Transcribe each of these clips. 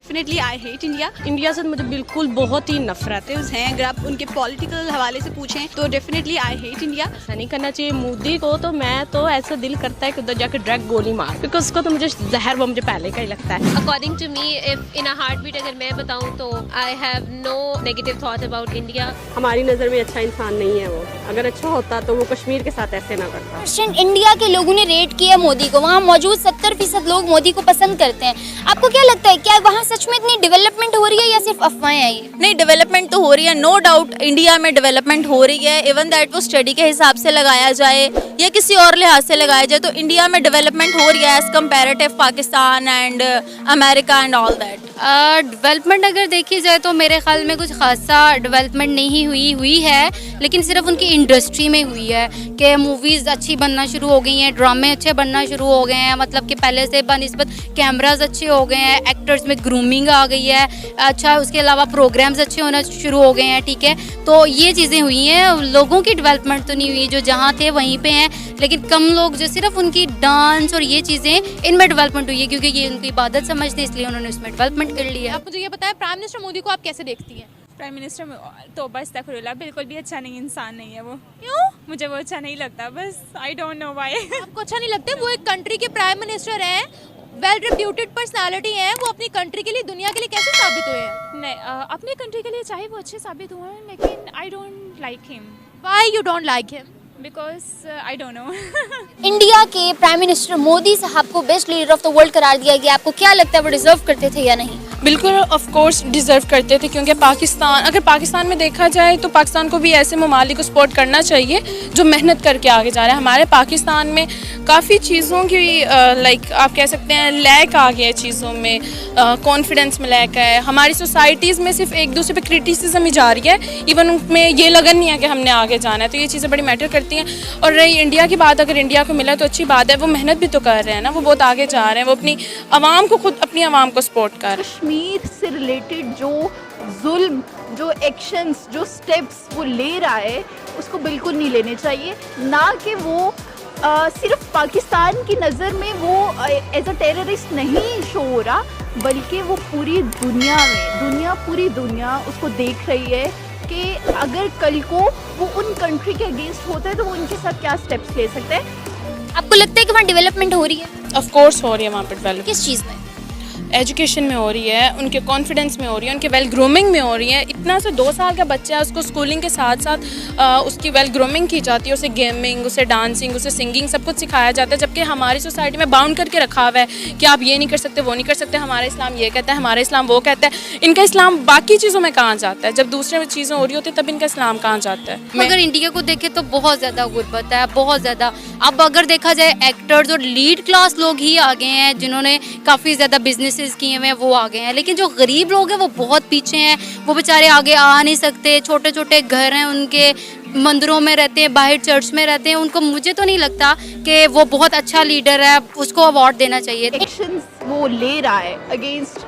Definitely I hate India. India से मुझे बिल्कुल बहुत ही नफरत है। हैं अगर आप उनके पॉलिटिकल हवाले से पूछें तो डेफिनेटली आई हेट इंडिया। ऐसा नहीं करना चाहिए मोदी को। तो मैं तो ऐसा दिल करता है कि उधर जाकर डायरेक्ट गोली मार, बिकॉज उसको तो मुझे जहर वो मुझे पहले का ही लगता है। According to me, if in a heartbeat अगर मैं बताऊं तो I have no negative thought about India. हमारी नज़र में अच्छा इंसान नहीं है वो। अगर अच्छा होता तो वो कश्मीर के साथ ऐसे ना करता। परसेंट इंडिया के लोगों ने रेट किया मोदी को। वहाँ मौजूद 70% लोग मोदी को पसंद करते हैं। आपको क्या लगता है, क्या वहाँ सच में इतनी डेवलपमेंट हो रही है या सिर्फ अफवाहें हैं ये? नहीं, डेवलपमेंट तो हो रही है, नो डाउट इंडिया में डेवलपमेंट हो रही है। इवन दैट वो स्टडी के हिसाब से लगाया जाए या किसी और लिहाज से लगाया जाए तो इंडिया में डेवलपमेंट हो रही है as comparative Pakistan and America and all that. Development अगर देखी जाए तो मेरे ख्याल में कुछ खासा डेवलपमेंट नहीं हुई है, लेकिन सिर्फ उनकी इंडस्ट्री में हुई है कि मूवीज़ अच्छी बनना शुरू हो गई हैं, ड्रामे अच्छे बनना शुरू हो गए हैं, मतलब कि पहले से बनिस्बत कैमराज अच्छे हो गए हैं, एक्टर्स में ग्रूमिंग आ गई है, अच्छा उसके अलावा प्रोग्राम्स अच्छे होना शुरू हो गए हैं। ठीक है, तो ये चीज़ें हुई हैं। लोगों की डेवलपमेंट तो नहीं हुई, जो जहाँ थे वहीं पे हैं, लेकिन कम लोग जो सिर्फ उनकी डांस और ये चीज़ें इनमें डेवलपमेंट हुई है क्योंकि ये उनकी इबादत समझते हैं, इसलिए उन्होंने उसमें डेवलपमेंट कर लिया। आप मुझे ये बताएं, प्राइम मिनिस्टर मोदी को आप कैसे देखती हैं? प्राइम मिनिस्टर तौबा अस्तगफिरुल्लाह, बिल्कुल भी अच्छा नहीं इंसान नहीं है वो। क्यों? मुझे वो अच्छा नहीं लगता, बस आई डोंट नो व्हाई। आपको अच्छा नहीं लगता? वो एक कंट्री के प्राइम मिनिस्टर हैं, वेल रेप्यूटेड पर्सनालिटी हैं, वो अपनी कंट्री के लिए, दुनिया के लिए कैसे साबित हुए हैं? नहीं, अपने कंट्री के लिए चाहे वो अच्छे साबित हुए हैं, लेकिन I don't like him. Why you don't like him? Because I don't know. India के प्राइम मिनिस्टर मोदी साहब को best leader of the world करार दिया गया। आपको क्या लगता है वो डिजर्व करते थे या नहीं? बिल्कुल ऑफ कोर्स डिज़र्व करते थे, क्योंकि अगर पाकिस्तान में देखा जाए तो पाकिस्तान को भी ऐसे ममालिक को सपोर्ट करना चाहिए जो मेहनत करके आगे जा रहे हैं। हमारे पाकिस्तान में काफ़ी चीज़ों की लाइक आप कह सकते हैं लैक आ गया है, चीज़ों में कॉन्फिडेंस में लैक है। हमारी सोसाइटीज़ में सिर्फ एक दूसरे पे क्रिटिसिज्म ही जा रही है, इवन उनमें ये लगन नहीं है कि हमने आगे जाना है। तो ये चीज़ें बड़ी मैटर करती हैं। और रही इंडिया की बात, अगर इंडिया को मिला तो अच्छी बात है, वो मेहनत भी तो कर रहे हैं ना, वो बहुत आगे जा रहे हैं, वो अपनी आवाम को खुद अपनी आवाम को सपोर्ट कर रहे हैं। कश्मीर से रिलेटेड जो जुल्म, जो एक्शंस, जो स्टेप्स वो ले रहा है उसको बिल्कुल नहीं लेने चाहिए। ना कि वो सिर्फ पाकिस्तान की नज़र में वो एज अ टेररिस्ट नहीं शो हो रहा, बल्कि वो पूरी दुनिया में, पूरी दुनिया उसको देख रही है कि अगर कल को वो उन कंट्री के अगेंस्ट होता है तो वो उनके साथ क्या स्टेप्स ले सकते हैं। आपको लगता है कि वहाँ डेवलपमेंट हो रही है? ऑफ कोर्स हो रही है वहाँ पर डेवलपमेंट। किस चीज़ में? एजुकेशन में हो रही है, उनके कॉन्फिडेंस में हो रही है, उनके वेल ग्रूमिंग में हो रही है। इतना से 2 साल का बच्चा है, उसको स्कूलिंग के साथ साथ उसकी वेल ग्रूमिंग की जाती है, उसे गेमिंग, उसे डांसिंग, उसे सिंगिंग सब कुछ सिखाया जाता है। जबकि हमारी सोसाइटी में बाउंड करके रखा हुआ है कि आप ये नहीं कर सकते, वो नहीं कर सकते, हमारा इस्लाम ये कहता है, हमारा इस्लाम वो कहता है। इनका इस्लाम बाकी चीज़ों में कहाँ जाता है? जब दूसरे चीज़ें हो रही होती है तब इनका इस्लाम कहाँ जाता है? अगर इंडिया को देखें तो बहुत ज़्यादा गुर्बत है, बहुत ज़्यादा। अब अगर देखा जाए एक्टर्स और लीड क्लास लोग ही आ गए हैं जिन्होंने काफ़ी ज़्यादा बिजनेसेस किए हुए हैं, वो आ गए हैं, लेकिन जो गरीब लोग हैं वो बहुत पीछे हैं। वो बेचारे आगे आ नहीं सकते, छोटे छोटे घर हैं उनके, मंदिरों में रहते हैं, बाहर चर्च में रहते हैं। उनको, मुझे तो नहीं लगता कि वो बहुत अच्छा लीडर है, उसको अवार्ड देना चाहिए। एक्शंस वो ले रहा है against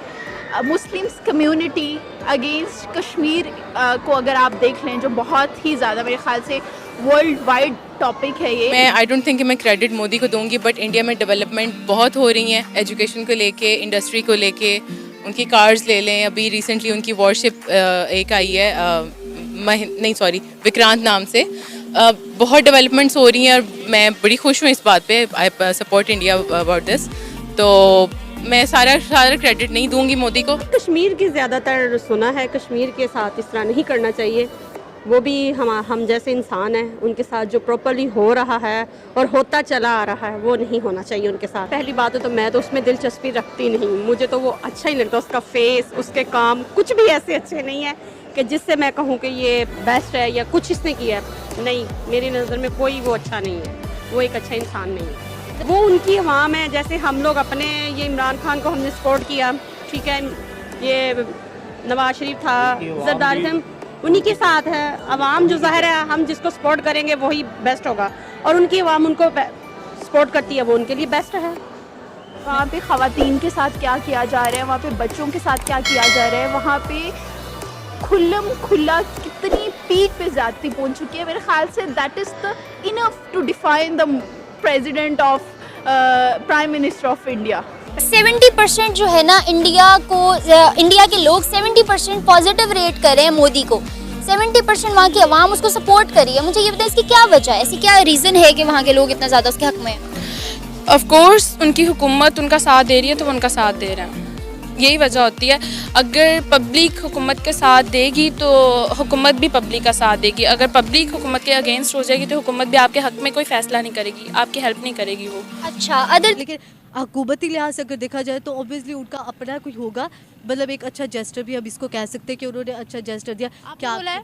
Muslims community, against Kashmir को अगर आप देख लें, जो बहुत ही ज़्यादा मेरे ख्याल से वर्ल्ड वाइड टॉपिक है ये। मैं आई डोंट थिंक कि मैं क्रेडिट मोदी को दूंगी, बट इंडिया में डेवलपमेंट बहुत हो रही है, एजुकेशन को लेके, इंडस्ट्री को लेके। उनकी कार्स ले लें, अभी रिसेंटली उनकी वॉरशिप एक आई है विक्रांत नाम से। बहुत डेवलपमेंट्स हो रही हैं और मैं बड़ी खुश हूँ इस बात पे। I support India about this. तो मैं सारा क्रेडिट नहीं दूंगी मोदी को। कश्मीर की ज़्यादातर सुना है, कश्मीर के साथ इस तरह नहीं करना चाहिए। वो भी हम जैसे इंसान हैं, उनके साथ जो प्रॉपर्ली हो रहा है और होता चला आ रहा है वो नहीं होना चाहिए उनके साथ। पहली बात है तो मैं तो उसमें दिलचस्पी रखती नहीं, मुझे तो वो अच्छा ही लगता, उसका फेस, उसके काम कुछ भी ऐसे अच्छे नहीं है कि जिससे मैं कहूँ कि ये बेस्ट है या कुछ इसने किया है। नहीं, मेरी नज़र में कोई वो अच्छा नहीं है, वो एक अच्छा इंसान नहीं है। वो उनकी अवाम है, जैसे हम लोग अपने ये इमरान खान को हमने सपोर्ट किया, ठीक है, ये नवाज शरीफ था, जरदारी थे, उन्हीं के साथ है। अवाम जो ज़ाहिर है हम जिसको सपोर्ट करेंगे वही बेस्ट होगा, और उनकी अवाम उनको सपोर्ट करती है, वो उनके लिए बेस्ट है। वहाँ पे ख़वातीन के साथ क्या किया जा रहा है, वहाँ पे बच्चों के साथ क्या किया जा रहा है, वहाँ पे खुला कितनी पीक पे ज़्यादती पहुँच चुकी है। मेरे ख्याल से that is the enough to define the president of prime minister of India. 70% जो है ना इंडिया के लोग 70% पॉजिटिव रेट कर रहे हैं मोदी को, 70% वहाँ की आवाम उसको सपोर्ट करी है। मुझे ये बताइए इसकी क्या वजह है, ऐसी क्या रीज़न है कि वहाँ के लोग इतना ज़्यादा उसके हक में हैं? ऑफ कोर्स उनकी हुकूमत उनका साथ दे रही है तो वो उनका साथ दे रहे हैं, यही वजह होती है। अगर पब्लिक हुकूमत के साथ देगी तो हुकूमत भी पब्लिक का साथ देगी, अगर पब्लिक हुकूमत के अगेंस्ट हो जाएगी तो हुकूमत भी आपके हक में कोई फैसला नहीं करेगी, आपकी हेल्प नहीं करेगी वो। अच्छा, अदर लेकिन हुकूमती लिहाज से अगर देखा जाए तो ऑब्वियसली उनका अपना कोई होगा, मतलब एक अच्छा जेस्टर भी हम इसको कह सकते हैं कि उन्होंने अच्छा जेस्टर दिया। क्या बोला है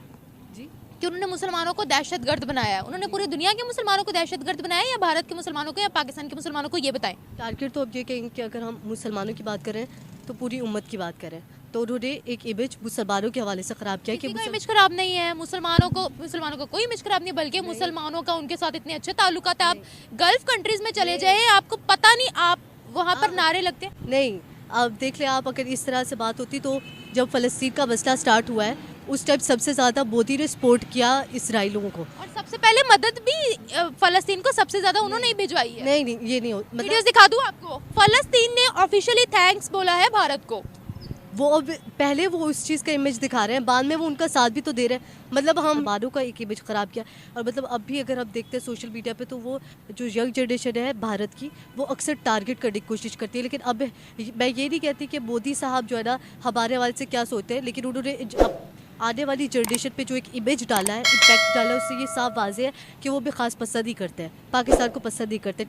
जी कि उन्होंने मुसलमानों को दहशतगर्द बनाया? उन्होंने पूरी दुनिया के मुसलमानों को दहशतगर्द बनाया या भारत के मुसलमानों को या पाकिस्तान के मुसलमानों को, ये बताएं। टारगेट तो अब ये कहेंगे कि अगर हम मुसलमानों की बात करें तो पूरी उम्मत की बात करें तो उन्होंने एक इमेज मुसलमानों के हवाले से ख़राब किया कि इमेज खराब नहीं है मुसलमानों को कोई इमेज खराब नहीं, बल्कि मुसलमानों का उनके साथ इतने अच्छे ताल्लुकात है। आप गल्फ कंट्रीज में चले जाए, आपको पता नहीं, आप वहाँ पर नारे लगते हैं। नहीं, अब देख लें आप, अगर इस तरह से बात होती तो जब फ़लस्तीन का मसला स्टार्ट हुआ है उस टाइम सबसे ज़्यादा मोदी ने सपोर्ट किया इसराइलों को, और सबसे पहले मदद भी फ़लस्तीन को सबसे ज़्यादा उन्होंने ही भिजवाई है। नहीं ये नहीं हो, वीडियोस दिखा दूँ आपको। फ़लस्तीन ने ऑफिशियली थैंक्स बोला है भारत को। वो अब पहले वो उस चीज़ का इमेज दिखा रहे हैं, बाद में वो उनका साथ भी तो दे रहे हैं। मतलब हम बानों का एक इमेज ख़राब किया, और मतलब अब भी अगर आप देखते हैं सोशल मीडिया पे तो वो जो यंग जनरेशन है भारत की वो अक्सर टारगेट करने की कोशिश करती है। लेकिन अब मैं ये नहीं कहती कि मोदी साहब जो है ना हमारे हवाले से क्या सोचते हैं, लेकिन उन्होंने आने वाली जनरेशन पे जो एक इमेज डाला है, इम्पैक्ट डाला है, उससे ये साफ वाज़ेह है कि वो भी ख़ास पसंद ही करते हैं, पाकिस्तान को पसंद नहीं करते।